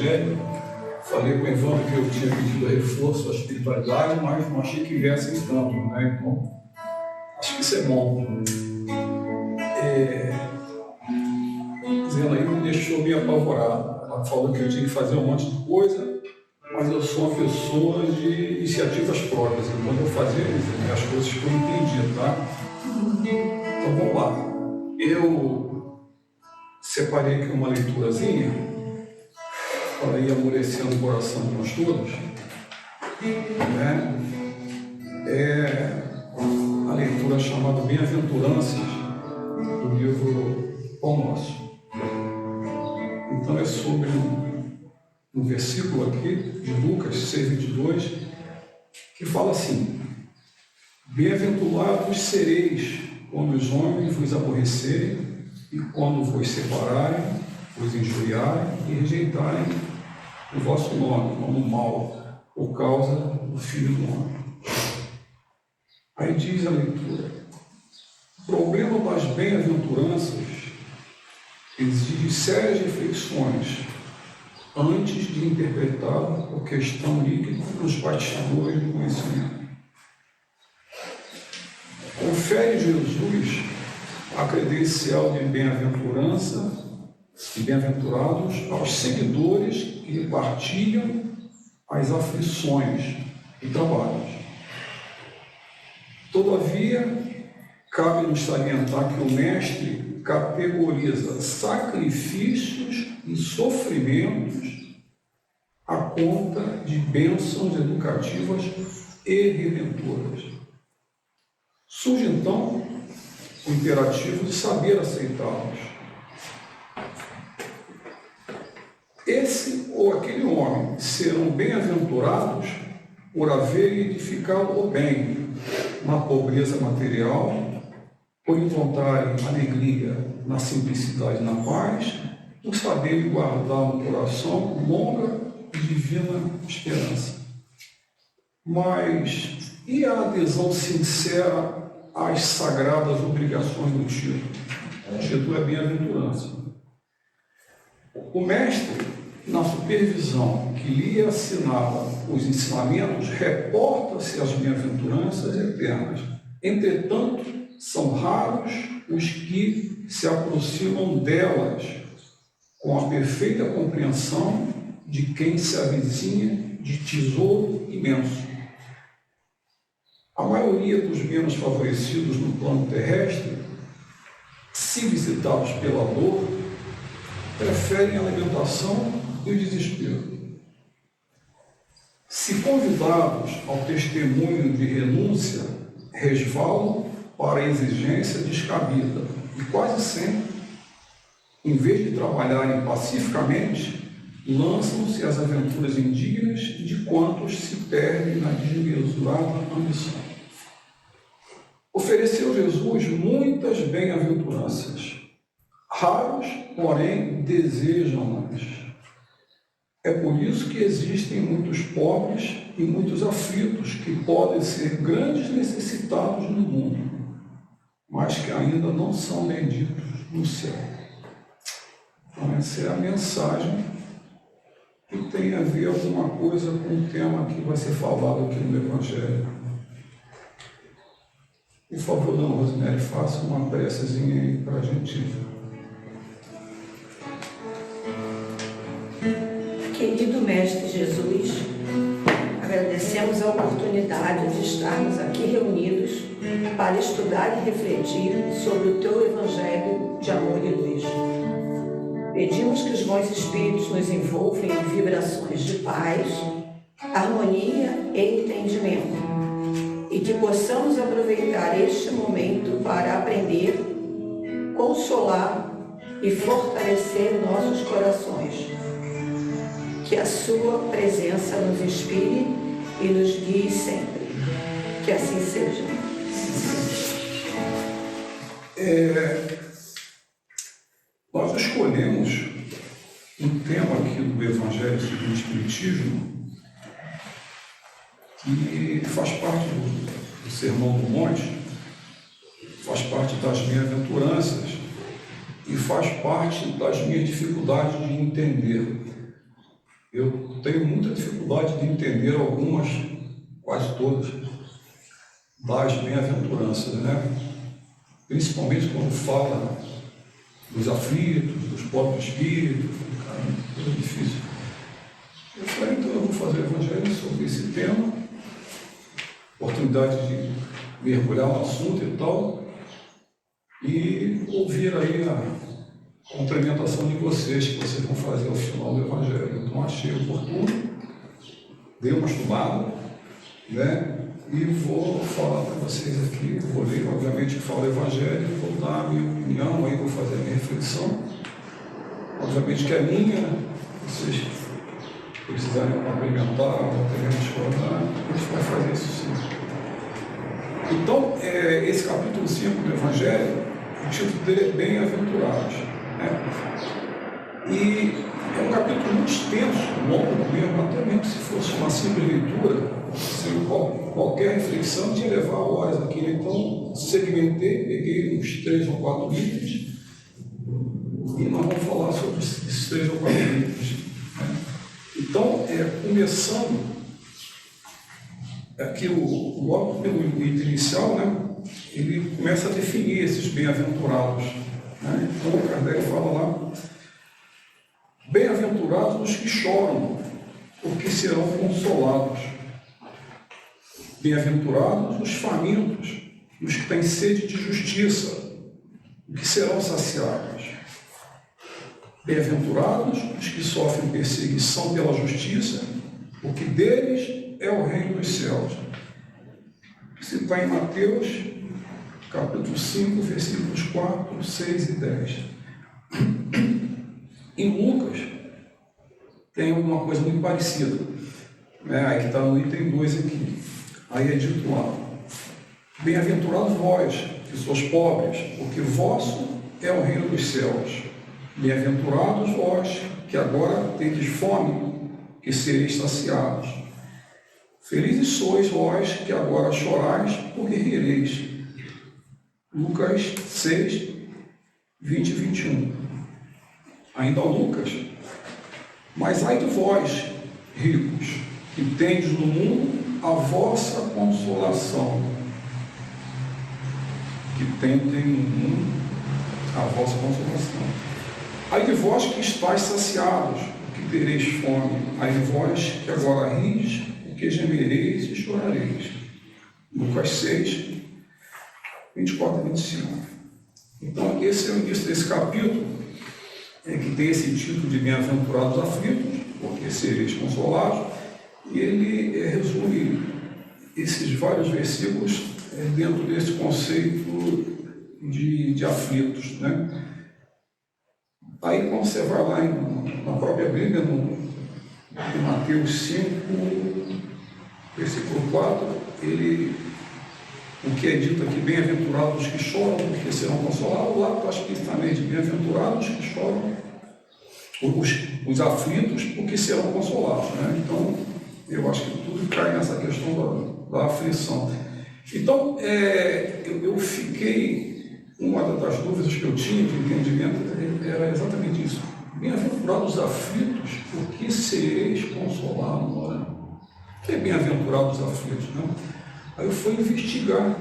Evangelho. Falei com o Evandro que eu tinha pedido reforço à espiritualidade, mas não achei que viessem tanto, né? Então, acho que isso é bom. Dizendo aí me deixou me apavorar. Ela falou que eu tinha que fazer um monte de coisa, mas eu sou uma pessoa de iniciativas próprias, então eu vou fazer as coisas que eu entendi, tá? Então vamos lá. Eu separei aqui uma leiturazinha para ir amolecendo o coração de nós todos, né? É a leitura chamada Bem-aventuranças, do livro Pão Nosso. Então é sobre um versículo aqui de Lucas 6:22, que fala assim: Bem-aventurados sereis quando os homens vos aborrecerem e quando vos separarem, vos injuriarem e rejeitarem o vosso nome como mal por causa do Filho do Homem. Aí diz a leitura: o problema das bem-aventuranças exige sérias reflexões antes de interpretar o que estão líquido nos bastidores do conhecimento. Confere Jesus a credencial de bem-aventurança e bem-aventurados aos seguidores que partilham as aflições e trabalhos. Todavia, cabe-nos salientar que o Mestre categoriza sacrifícios e sofrimentos à conta de bênçãos educativas e redentoras. Surge então o imperativo de saber aceitá-los. Esse ou aquele homem serão bem-aventurados por haver edificado o bem na pobreza material, por encontrarem alegria na simplicidade e na paz, por saberem guardar no coração longa e divina esperança. Mas e a adesão sincera às sagradas obrigações do título? O título é bem-aventurança. O mestre, na supervisão que lhe assinava os ensinamentos, reporta-se às bem-aventuranças eternas. Entretanto, são raros os que se aproximam delas com a perfeita compreensão de quem se avizinha de tesouro imenso. A maioria dos menos favorecidos no plano terrestre, se visitados pela dor, preferem a lamentação e o desespero. Se convidados ao testemunho de renúncia, resvalam para a exigência descabida e quase sempre, em vez de trabalharem pacificamente, lançam-se às aventuras indignas de quantos se perdem na desmesurada ambição. Ofereceu Jesus muitas bem-aventuranças. Raros, porém, desejam-nas. É por isso que existem muitos pobres e muitos aflitos que podem ser grandes necessitados no mundo, mas que ainda não são benditos no céu. Então, essa é a mensagem que tem a ver alguma coisa com o tema que vai ser falado aqui no Evangelho. Por favor, dona Rosinelli, faça uma precezinha aí para a gente. Querido Mestre Jesus, agradecemos a oportunidade de estarmos aqui reunidos para estudar e refletir sobre o Teu Evangelho de amor e luz. Pedimos que os bons espíritos nos envolvam em vibrações de paz, harmonia e entendimento, e que possamos aproveitar este momento para aprender, consolar e fortalecer nossos corações. Que a Sua presença nos inspire e nos guie sempre. Que assim seja. Nós escolhemos um tema aqui do Evangelho segundo o Espiritismo que faz parte do Sermão do Monte, faz parte das bem-aventuranças e faz parte das minhas dificuldades de entender. eu tenho muita dificuldade de entender algumas, quase todas, das bem-aventuranças, né? Principalmente quando fala dos aflitos, dos pobres espíritos, cara, coisa difícil. Eu falei, então eu vou fazer o evangelho sobre esse tema, oportunidade de mergulhar no assunto e tal, e ouvir aí a complementação de vocês, que vocês vão fazer ao final do evangelho. Então achei oportuno, dei uma estudada, né? E vou falar para vocês aqui, vou ler, obviamente, que fala o Evangelho, vou dar a minha opinião, aí vou fazer a minha reflexão. Obviamente que é minha, vocês precisarem complementar, ou até discordar, a gente vai fazer isso sim. Então, esse capítulo 5 do Evangelho, o título dele é Bem-aventurados, né? E é um capítulo muito extenso, longo mesmo, até mesmo se fosse uma simples leitura, sem qualquer reflexão, tinha levar horas aqui. Então, segmentei, peguei uns 3 ou 4 itens e nós vamos falar sobre esses 3 ou 4 itens. Né? Então, começando aqui, logo pelo item inicial, né, ele começa a definir esses bem-aventurados. Né? Então, o Kardec fala lá: bem-aventurados os que choram, porque serão consolados. Bem-aventurados os famintos, os que têm sede de justiça, que serão saciados. Bem-aventurados os que sofrem perseguição pela justiça, porque deles é o reino dos céus. Isso está em Mateus, capítulo 5, versículos 4, 6 e 10. Em Lucas, tem alguma coisa muito parecida, né? Aí que está no item 2 aqui. Aí é dito lá: bem-aventurados vós, que sois pobres, porque vosso é o reino dos céus. Bem-aventurados vós, que agora tendes fome, que sereis saciados. Felizes sois vós, que agora chorais, porque rireis. Lucas 6, 20 e 21. Ainda Lucas: mas ai de vós, ricos, que tendes no mundo a vossa consolação, que tendem no mundo a vossa consolação. Ai de vós que estáis saciados, porque tereis fome. Ai de vós que agora rides, porque gemereis e chorareis. Lucas 6, 24 e 25. Então, esse é o início desse capítulo, que tem esse título de Bem-aventurados aflitos, porque sereis consolados. E ele resume esses vários versículos dentro desse conceito de aflitos, né? Aí, quando você vai lá na própria Bíblia, em Mateus 5, versículo 4, o que é dito aqui: bem-aventurados os que choram, porque serão consolados. Lá está explicitamente: bem-aventurados os que choram, os aflitos, porque serão consolados, né? Então, eu acho que tudo cai nessa questão da aflição. Então, eu fiquei... Uma das dúvidas que eu tinha de entendimento era exatamente isso: bem-aventurados os aflitos, porque sereis consolados. O que é bem-aventurados os aflitos, né? Aí eu fui investigar,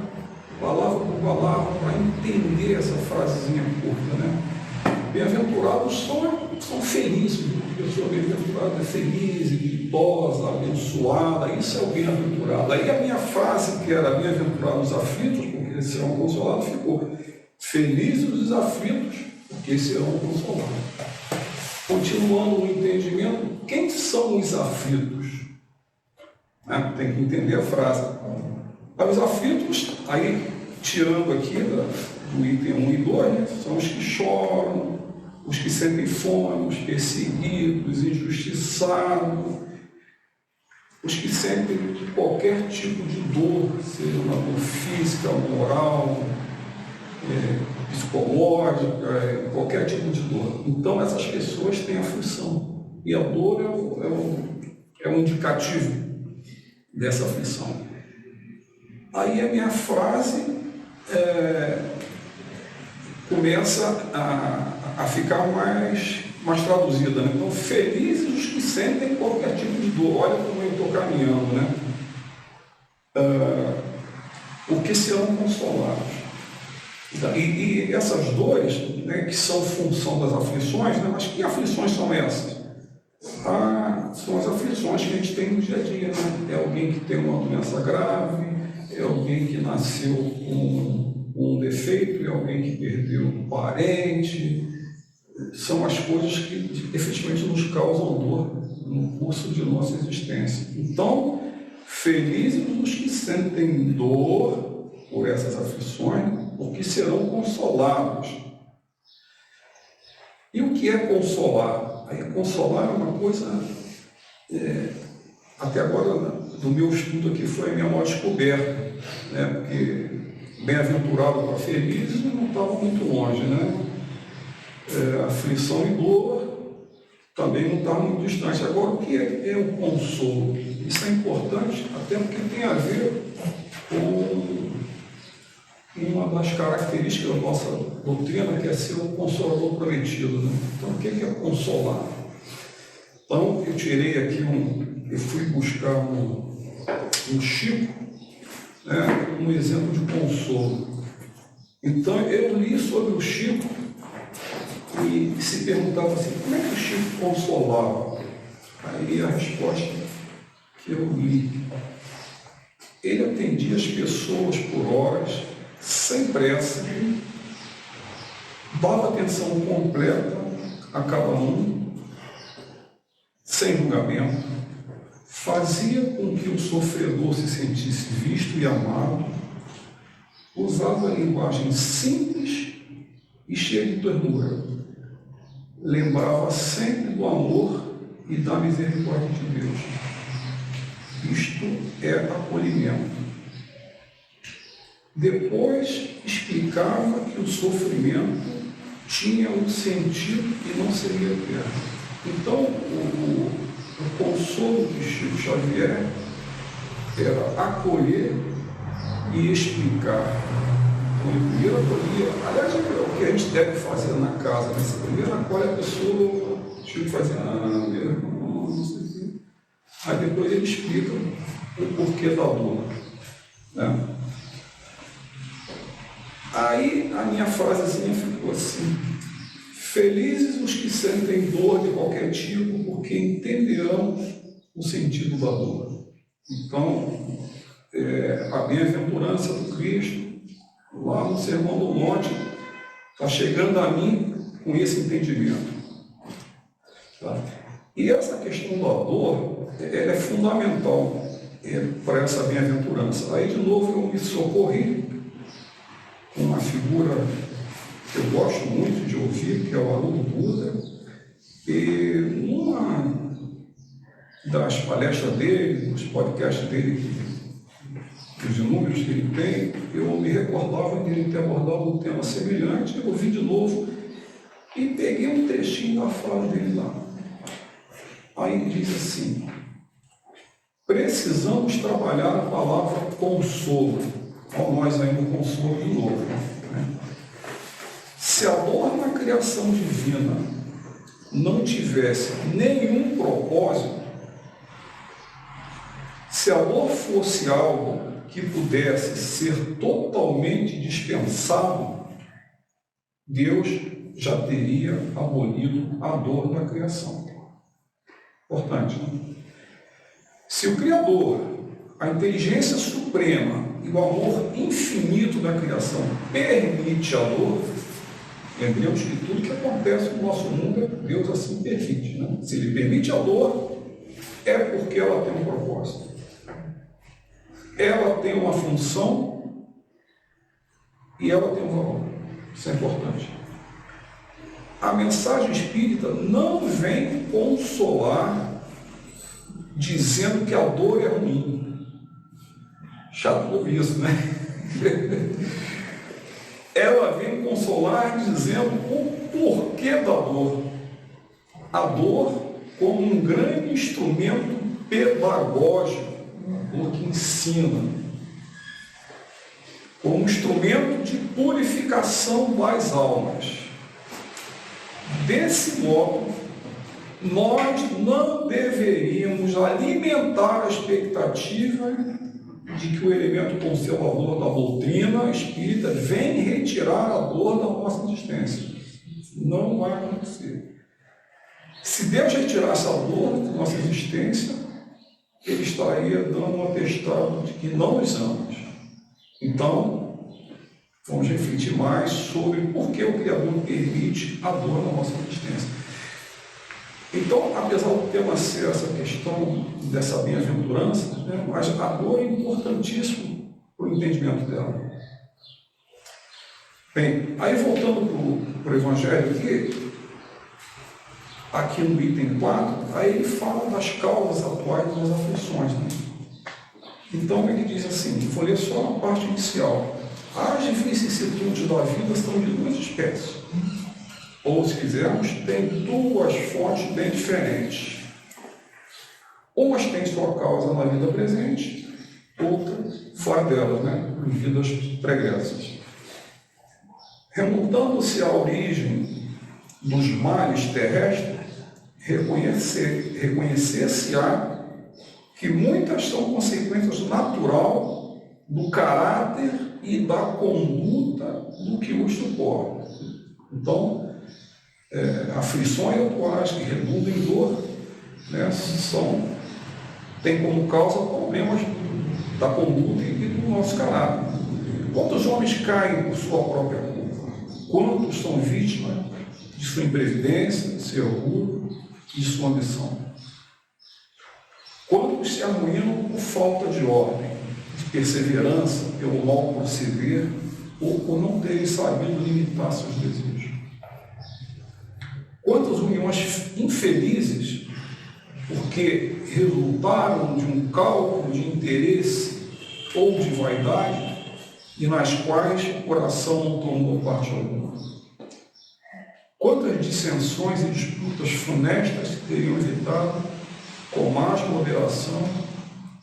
palavra por palavra, para entender essa frasezinha curta, né? Bem-aventurados são felizes, a pessoa bem-aventurada é feliz, ditosa, abençoada, isso é o bem-aventurado. Aí a minha frase, que era bem-aventurados os aflitos, porque eles serão consolados, ficou: felizes os aflitos, porque serão consolados. Continuando o entendimento, quem são os aflitos? Tem que entender a frase. Os aflitos, aí tirando aqui do item 1 e 2, né, são os que choram, os que sentem fome, os perseguidos, injustiçados, os que sentem qualquer tipo de dor, seja uma dor física, moral, psicológica, qualquer tipo de dor. Então, essas pessoas têm aflição, e a dor é um indicativo dessa aflição. Aí a minha frase começa a ficar mais mais traduzida, né? Então, felizes os que sentem qualquer tipo de dor. Olha como eu estou caminhando, né? Porque serão consolados. E essas dores, né, que são função das aflições, né? Mas que aflições são essas? São as aflições que a gente tem no dia a dia, né? É alguém que tem uma doença grave, é alguém que nasceu com um defeito, é alguém que perdeu um parente. São as coisas que efetivamente nos causam dor no curso de nossa existência. Então, felizes os que sentem dor por essas aflições, porque serão consolados. E o que é consolar? Aí, consolar é uma coisa, até agora, do meu estudo aqui, foi a minha maior descoberta, né? Porque bem-aventurado para felizes não estava muito longe, né? Aflição e dor também não está muito distante. Agora, o que é o consolo? Isso é importante, até porque tem a ver com uma das características da nossa doutrina, que é ser o consolador prometido, né? Então, o que é consolar? Então, eu tirei aqui eu fui buscar um Chico, né, um exemplo de consolo. Então, eu li sobre o Chico e se perguntava assim, como é que o Chico consolava? Aí a resposta que eu li: ele atendia as pessoas por horas, sem pressa, dava atenção completa a cada um, sem julgamento, fazia com que o sofredor se sentisse visto e amado, usava linguagem simples e cheia de ternura, lembrava sempre do amor e da misericórdia de Deus. Isto é acolhimento. Depois explicava que o sofrimento tinha um sentido e não seria eterno. Então, o consolo de Chico Xavier era acolher e explicar. Então, ele primeiro acolhia, aliás, é o que a gente deve fazer na casa, né? Você primeiro acolhe a pessoa, Chico fazia, meu irmão, não sei o quê. Aí depois ele explica o porquê da dor, né? Aí a minha frasezinha ficou assim: felizes os que sentem dor de qualquer tipo, porque entenderão o sentido da dor. Então, a bem-aventurança do Cristo, lá no Sermão do Monte, está chegando a mim com esse entendimento. Tá? E essa questão da dor, ela é fundamental para essa bem-aventurança. Aí, de novo, eu me socorri com uma figura que eu gosto muito de ouvir, que é o Haroldo Buda, e numa das palestras dele, nos podcasts dele, os inúmeros que ele tem, eu me recordava de ele ter abordado um tema semelhante, eu ouvi de novo e peguei um trechinho da fala dele lá. Aí ele diz assim: precisamos trabalhar a palavra consolo. Ó, nós aí no consolo de novo, né? Se a dor na criação divina não tivesse nenhum propósito, se a dor fosse algo que pudesse ser totalmente dispensado, Deus já teria abolido a dor na criação. Importante, né? Se o Criador, a inteligência suprema e o amor infinito da criação permite a dor, lembremos que tudo que acontece no nosso mundo, Deus assim permite, né? Se Ele permite a dor, é porque ela tem um propósito. Ela tem uma função e ela tem um valor. Isso é importante. A mensagem espírita não vem consolar dizendo que a dor é ruim. Chato ouvir isso, né? Ela vem consolar dizendo o porquê da dor. A dor como um grande instrumento pedagógico, a dor que ensina, como instrumento de purificação das almas. Desse modo, nós não deveríamos alimentar a expectativa de que o elemento conservador da doutrina espírita venha retirar a dor da nossa existência. Não vai acontecer. Se Deus retirasse a dor da nossa existência, Ele estaria dando um atestado de que não nos ama. Então, vamos refletir mais sobre por que o Criador permite a dor na nossa existência. Então, apesar do tema ser essa questão dessa bem-aventurança, né, mas a dor é importantíssima para o entendimento dela. Bem, aí voltando para o Evangelho aqui no item 4, aí ele fala das causas atuais das aflições. Né? Então ele diz assim, vou ler só a parte inicial. As vicissitudes da vida são de duas espécies. Ou, se quisermos, tem duas fontes bem diferentes. Umas têm sua causa na vida presente, outras fora dela, né? Em vidas pregressas. Remontando-se à origem dos males terrestres, reconhecer-se-á que muitas são consequências natural do caráter e da conduta do que os suporta. Então, aflições atuais que redundam em dor, né, têm como causa problemas da conduta e do nosso caráter. Quantos homens caem por sua própria culpa? Quantos são vítimas de sua imprevidência, de seu orgulho e de sua ambição? Quantos se arruinam por falta de ordem, de perseverança, pelo mal proceder ou por não terem sabido limitar seus desejos? Quantas uniões infelizes, porque resultaram de um cálculo de interesse ou de vaidade, e nas quais o coração não tomou parte alguma? Quantas dissensões e disputas funestas teriam evitado com mais moderação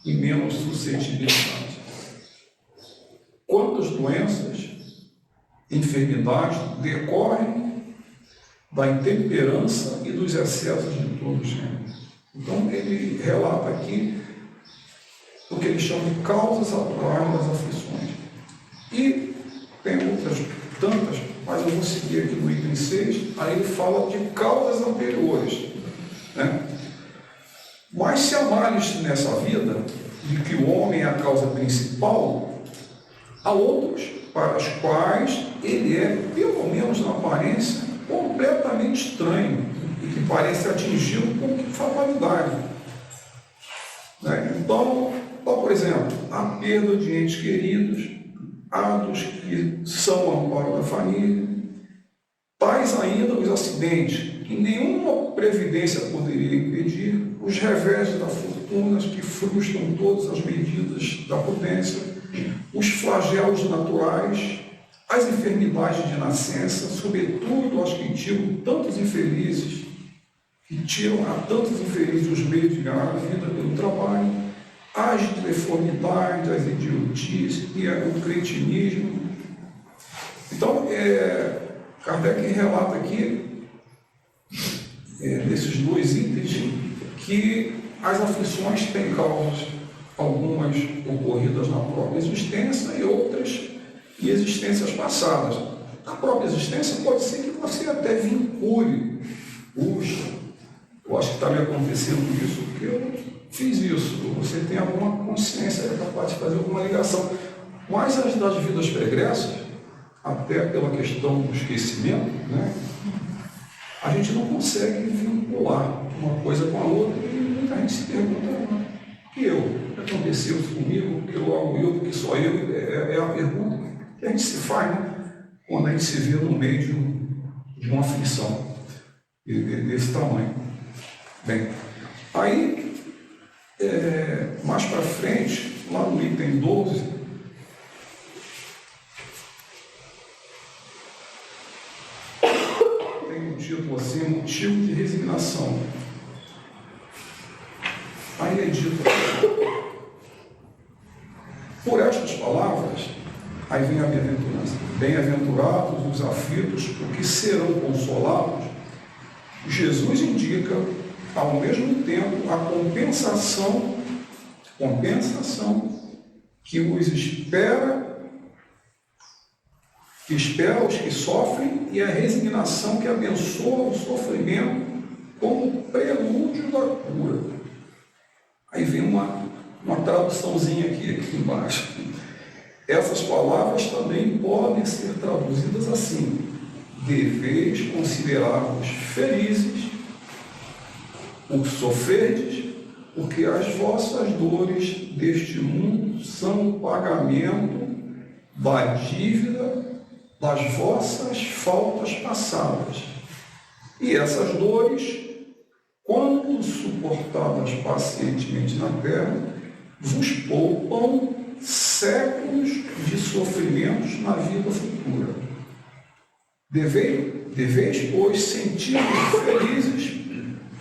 e menos suscetibilidade? Quantas doenças, enfermidades decorrem da intemperança e dos excessos de todo gênero? Então, ele relata aqui o que ele chama de causas atuais das aflições. E tem outras tantas, mas eu vou seguir aqui no item 6, aí ele fala de causas anteriores. Né? Mas se há males nessa vida, de que o homem é a causa principal, há outros para os quais ele é, pelo menos na aparência, completamente estranho e que parece atingi-lo com fatalidade. Né? Então, por exemplo, a perda de entes queridos, há dos que são o amparo da família, tais ainda os acidentes que nenhuma previdência poderia impedir, os reveses da fortuna que frustram todas as medidas da prudência, os flagelos naturais, as enfermidades de nascença, sobretudo as que tiram tantos infelizes, os meios de ganhar a vida pelo trabalho, as deformidades, as idiotices e o cretinismo. Então, Kardec relata aqui, nesses dois itens, que as aflições têm causas, algumas ocorridas na própria existência e outras em existências passadas. Na própria existência pode ser que você até vincule, puxa, eu acho que está me acontecendo isso, porque eu fiz isso. Você tem alguma consciência, é capaz de fazer alguma ligação. Mas as das vidas pregressas, até pela questão do esquecimento, né, a gente não consegue vincular uma coisa com a outra e muita gente se pergunta, por que eu? O que aconteceu isso comigo? Por que logo eu? Por que só eu? É a pergunta que a gente se faz, né, quando a gente se vê no meio de uma aflição desse tamanho. Bem, aí, mais para frente, lá no item 12, tem um título assim, motivo de resignação. Aí é dito, por estas palavras, aí vem a bem-aventurança. Bem-aventurados os aflitos, porque serão consolados, Jesus indica, ao mesmo tempo, a compensação que os espera os que sofrem, e a resignação que abençoa o sofrimento como prelúdio da cura. Aí vem uma traduçãozinha aqui embaixo. Essas palavras também podem ser traduzidas assim: deveis considerar-vos felizes por sofrerdes, porque as vossas dores deste mundo são o pagamento da dívida das vossas faltas passadas. E essas dores, quando suportadas pacientemente na terra, vos poupam séculos de sofrimentos na vida futura. Deveis, pois, sentir-vos felizes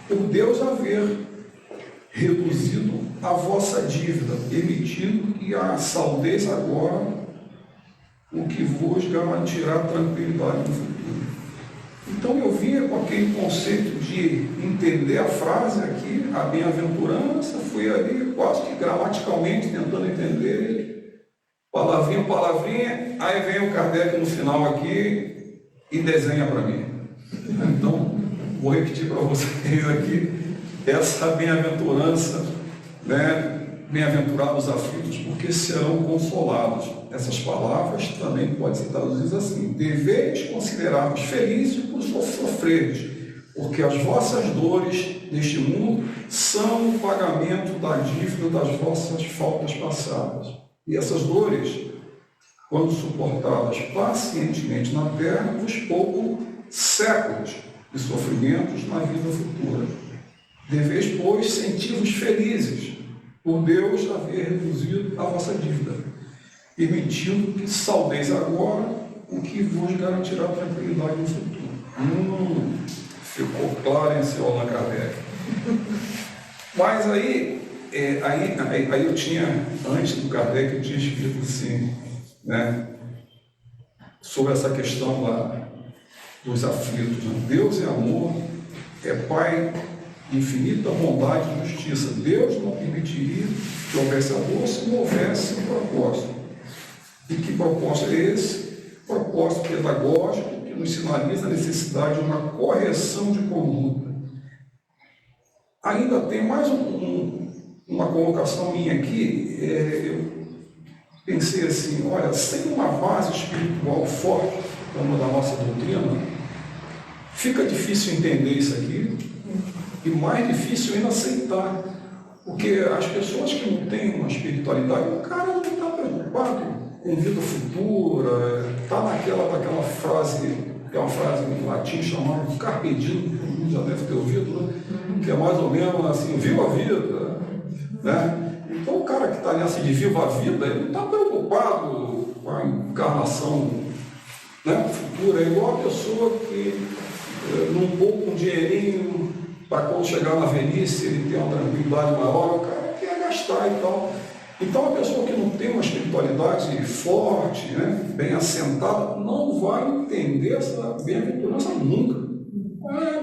por Deus haver reduzido a vossa dívida, permitindo que a saldeis agora, o que vos garantirá tranquilidade no futuro. Então eu vinha com aquele conceito de entender a frase aqui, a bem-aventurança, fui ali quase que gramaticalmente tentando entender, palavrinha por palavrinha, aí vem o Kardec no final aqui e desenha para mim. Então, vou repetir para vocês aqui essa bem-aventurança, né? Bem-aventurados os aflitos, porque serão consolados. Essas palavras também podem ser traduzidas assim: deveis considerar-vos felizes por sofreres, porque as vossas dores deste mundo são o pagamento da dívida das vossas faltas passadas. E essas dores, quando suportadas pacientemente na terra, vos poupam séculos de sofrimentos na vida futura. Deveis, pois, sentir-vos felizes por Deus haver reduzido a vossa dívida, permitindo que saldeis agora o que vos garantirá tranquilidade no futuro. Ficou claro em seu Allan Kardec. Mas aí eu tinha, antes do Kardec, eu tinha escrito assim, né, sobre essa questão lá dos aflitos. Né? Deus é amor, é Pai de infinita bondade e justiça. Deus não permitiria que houvesse a dor se não houvesse um propósito. E que propósito é esse? Propósito pedagógico que nos sinaliza a necessidade de uma correção de conduta. Ainda tem mais uma colocação minha aqui. Eu pensei assim, olha, sem uma base espiritual forte, como a da nossa doutrina, fica difícil entender isso aqui e mais difícil ainda aceitar, porque as pessoas que não têm uma espiritualidade, o cara não está preocupado com vida futura, está naquela frase, que é uma frase em latim chamada carpe diem, todo mundo já deve ter ouvido, né? Que é mais ou menos assim, viva a vida, né? Então o cara que está nessa de viva a vida, ele não está preocupado com a encarnação, né, futura. É igual a pessoa que não poupa um dinheirinho para quando chegar na velhice ele ter uma tranquilidade maior, o cara quer gastar e tal. Então a pessoa que não tem uma espiritualidade forte, né, bem assentada, não vai entender essa bem-aventurança nunca.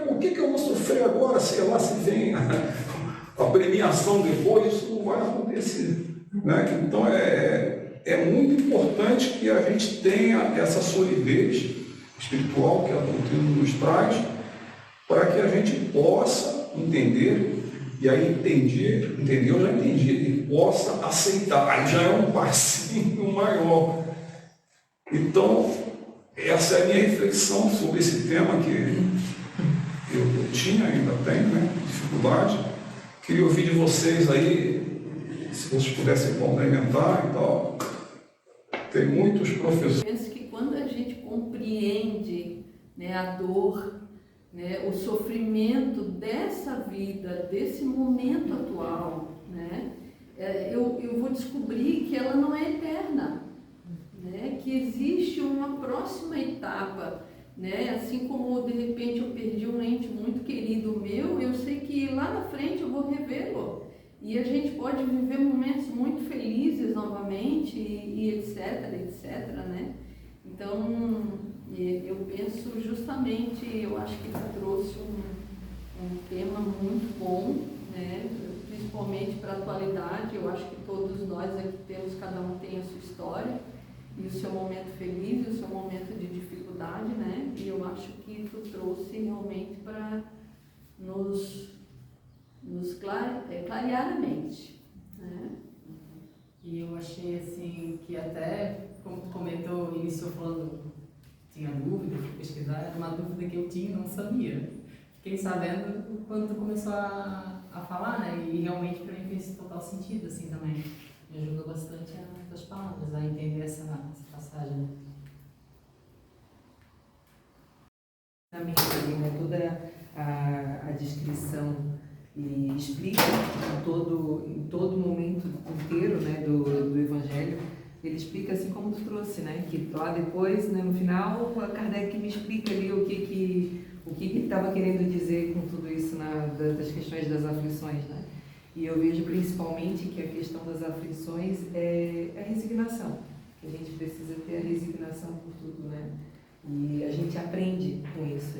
Por que eu vou sofrer agora? Sei lá se vem a premiação depois, isso não vai acontecer. Né? Então é muito importante que a gente tenha essa solidez espiritual que a doutrina nos traz, para que a gente possa entender, e aí entendeu, já entendi, e possa aceitar, aí já é um passinho maior. Então, essa é a minha reflexão sobre esse tema que eu tinha, ainda tenho, né, dificuldade. Queria ouvir de vocês aí, se vocês pudessem complementar e tal. Tem muitos professores. Eu penso que quando a gente compreende, né, a dor, né, o sofrimento dessa vida, desse momento atual, né, eu vou descobrir que ela não é eterna, né, que existe uma próxima etapa, né, assim como de repente eu perdi um ente muito querido meu, eu sei que lá na frente eu vou revê-lo. E a gente pode viver momentos muito felizes novamente e etc, né? Então, eu penso justamente, eu acho que ele trouxe um tema muito bom, né? Principalmente para a atualidade. Eu acho que todos nós aqui temos, cada um tem a sua história e o seu momento feliz e o seu momento de dificuldade, né? E eu acho que tu trouxe realmente para nos clarear a mente, né? E eu achei assim que até, como tu comentou, iniciou falando, tinha dúvida, fui pesquisar, era uma dúvida que eu tinha e não sabia. Fiquei sabendo quando tu começou a falar, né? E realmente para mim fez total sentido assim também. Me ajudou bastante as tuas palavras, a entender essa passagem. Também, né, toda a descrição e explica em todo momento inteiro, né, do Evangelho. Ele explica assim como tu trouxe, né, que lá depois, né, no final, a Kardec me explica ali o que ele estava querendo dizer com tudo isso das questões das aflições, né. E eu vejo principalmente que a questão das aflições é a resignação, que a gente precisa ter a resignação por tudo, né. E a gente aprende com isso.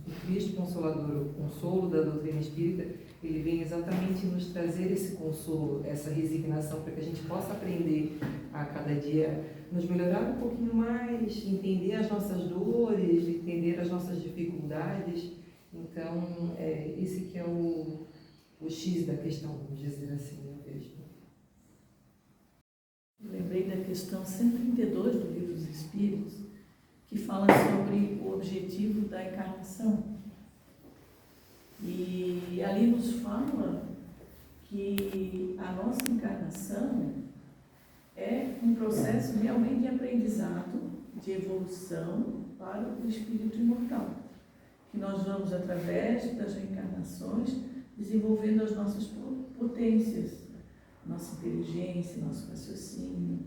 O Cristo Consolador, o consolo da doutrina espírita, ele vem exatamente nos trazer esse consolo, essa resignação, para que a gente possa aprender a cada dia nos melhorar um pouquinho mais, entender as nossas dores, entender as nossas dificuldades. Então, esse que é o X da questão, vamos dizer assim, eu vejo. Eu lembrei da questão 132 do Livro dos Espíritos, que fala sobre o objetivo da encarnação. E ali nos fala que a nossa encarnação é um processo realmente de aprendizado, de evolução para o espírito imortal. Que nós vamos, através das reencarnações, desenvolvendo as nossas potências, nossa inteligência, nosso raciocínio,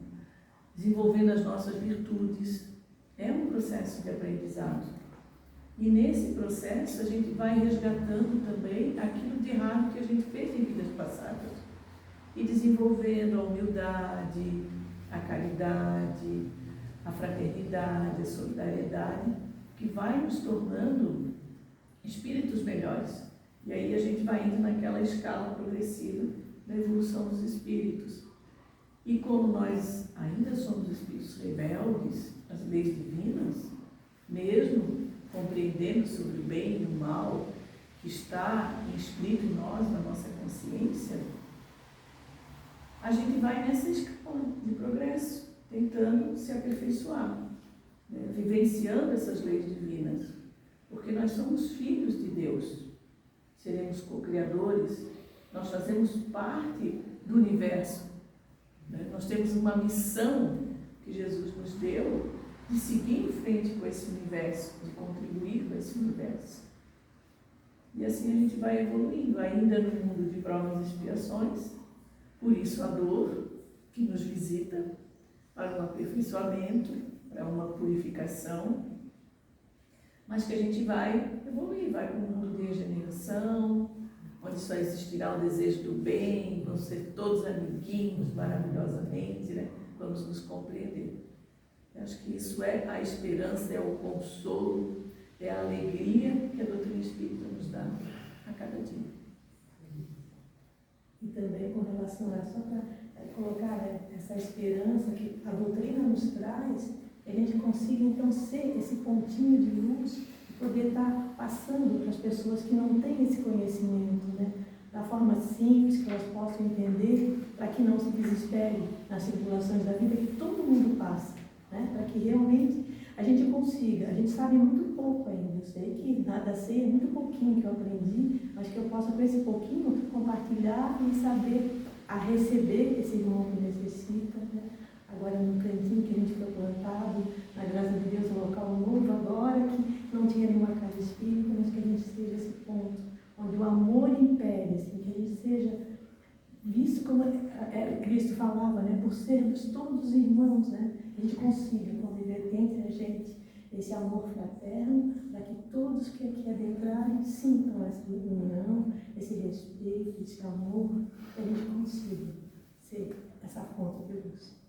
desenvolvendo as nossas virtudes. É um processo de aprendizado. E nesse processo a gente vai resgatando também aquilo de errado que a gente fez em vidas passadas. E desenvolvendo a humildade, a caridade, a fraternidade, a solidariedade, que vai nos tornando espíritos melhores. E aí a gente vai indo naquela escala progressiva da evolução dos espíritos. E como nós ainda somos espíritos rebeldes às leis divinas, mesmo compreendendo sobre o bem e o mal que está inscrito em nós, na nossa consciência, a gente vai nessa escala de progresso, tentando se aperfeiçoar, né? Vivenciando essas leis divinas, porque nós somos filhos de Deus, seremos co-criadores, nós fazemos parte do universo, né? Nós temos uma missão que Jesus nos deu de seguir em frente com esse universo, de contribuir com esse universo. E assim a gente vai evoluindo, ainda no mundo de provas e expiações, por isso a dor que nos visita, para um aperfeiçoamento, para uma purificação, mas que a gente vai evoluir, vai para um mundo de regeneração, onde só existirá o desejo do bem, vamos ser todos amiguinhos maravilhosamente, né? Vamos nos compreender. Eu acho que isso é a esperança, é o consolo, é a alegria que a doutrina espírita nos dá a cada dia. E também com relação a, só para colocar, né, essa esperança que a doutrina nos traz, que a gente consiga então ser esse pontinho de luz e poder estar passando para as pessoas que não têm esse conhecimento, né, da forma simples, que elas possam entender, para que não se desesperem nas tribulações da vida que todo mundo passa, né, para que realmente a gente consiga. A gente sabe muito pouco ainda, eu sei que nada sei, é muito pouquinho que eu aprendi, mas que eu possa com esse pouquinho compartilhar e saber a receber esse irmão que necessita, né? Agora no cantinho que a gente foi plantado, na graça de Deus, um local novo agora, que não tinha nenhuma casa espírita, mas que a gente seja esse ponto, onde o amor impere, assim, que a gente seja visto como Cristo falava, né, por sermos todos irmãos, né, a gente consiga conviver entre a gente esse amor fraterno, para que todos que aqui adentrarem sintam essa união, esse respeito, esse amor, que a gente consiga ser essa fonte de luz.